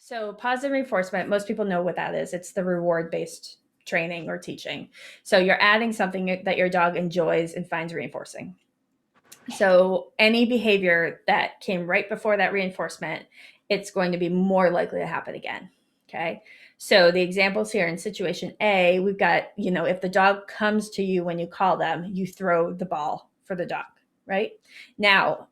So, positive reinforcement, most people know what that is. It's the reward based training or teaching. So, you're adding something that your dog enjoys and finds reinforcing. So, any behavior that came right before that reinforcement, it's going to be more likely to happen again. Okay. So, the examples here in situation A, we've got, if the dog comes to you when you call them, you throw the ball for the dog, right? Now,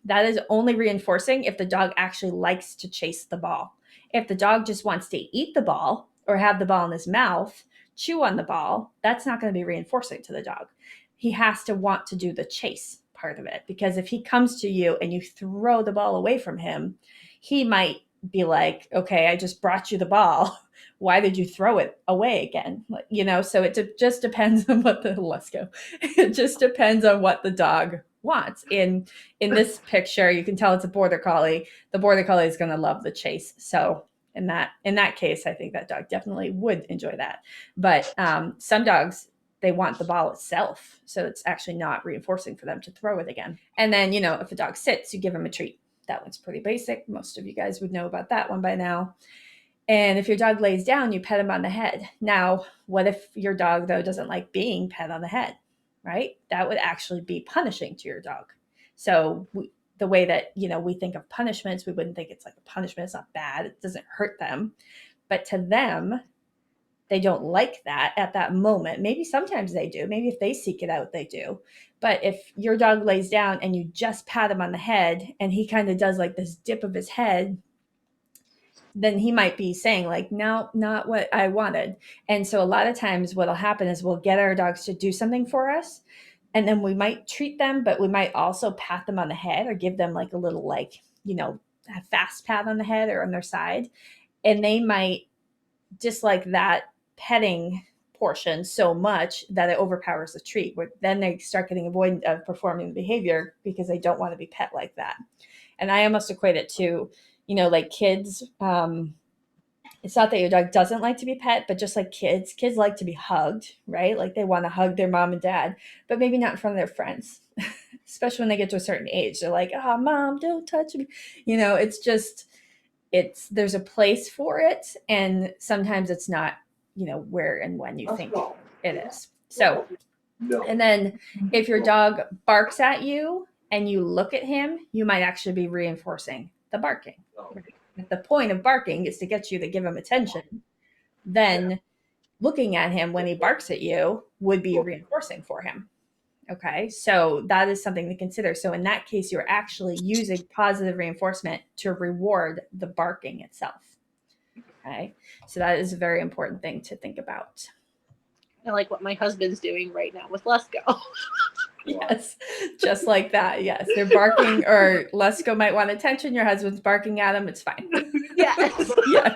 that is only reinforcing if the dog actually likes to chase the ball. If the dog just wants to eat the ball or have the ball in his mouth, chew on the ball, that's not going to be reinforcing to the dog. He has to want to do the chase part of it, because if he comes to you and you throw the ball away from him, he might be like, okay, I just brought you the ball. Why did you throw it away again? So it just depends on what the let's go. It just depends on what the dog wants. In this picture, you can tell it's a border collie. The border collie is going to love the chase. So in that case, I think that dog definitely would enjoy that. But some dogs, they want the ball itself, so it's actually not reinforcing for them to throw it again. And then, if a dog sits, you give him a treat. That one's pretty basic. Most of you guys would know about that one by now. And if your dog lays down, you pet him on the head. Now, what if your dog, though, doesn't like being pet on the head, right? That would actually be punishing to your dog. So the way that, we think of punishments, we wouldn't think it's like a punishment. It's not bad. It doesn't hurt them. But to them, they don't like that at that moment. Maybe sometimes they do. Maybe if they seek it out, they do. But if your dog lays down and you just pat him on the head and he kind of does like this dip of his head, then he might be saying like, no, not what I wanted. And so a lot of times what'll happen is we'll get our dogs to do something for us, and then we might treat them, but we might also pat them on the head or give them like a little, like, a fast pat on the head or on their side. And they might dislike that petting portion so much that it overpowers the treat, where then they start getting avoidant of performing the behavior because they don't want to be pet like that. And I almost equate it to, like kids. It's not that your dog doesn't like to be pet, but just like kids like to be hugged, right? Like they want to hug their mom and dad, but maybe not in front of their friends, especially when they get to a certain age. They're like, oh, mom, don't touch me. It's just, there's a place for it, and sometimes it's not, where and when you think it is. So, and then if your dog barks at you and you look at him, you might actually be reinforcing the barking. If the point of barking is to get you to give him attention, then looking at him when he barks at you would be reinforcing for him. Okay, so that is something to consider. So in that case, you're actually using positive reinforcement to reward the barking itself. Okay, so that is a very important thing to think about. I like what my husband's doing right now with Lesko. Yes, just like that. Yes, they're barking, or Lesko might want attention. Your husband's barking at him. It's fine. Yes. Yeah.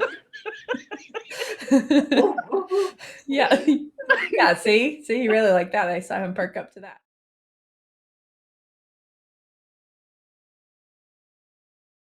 Yeah. Yeah. See, you really like that. I saw him perk up to that.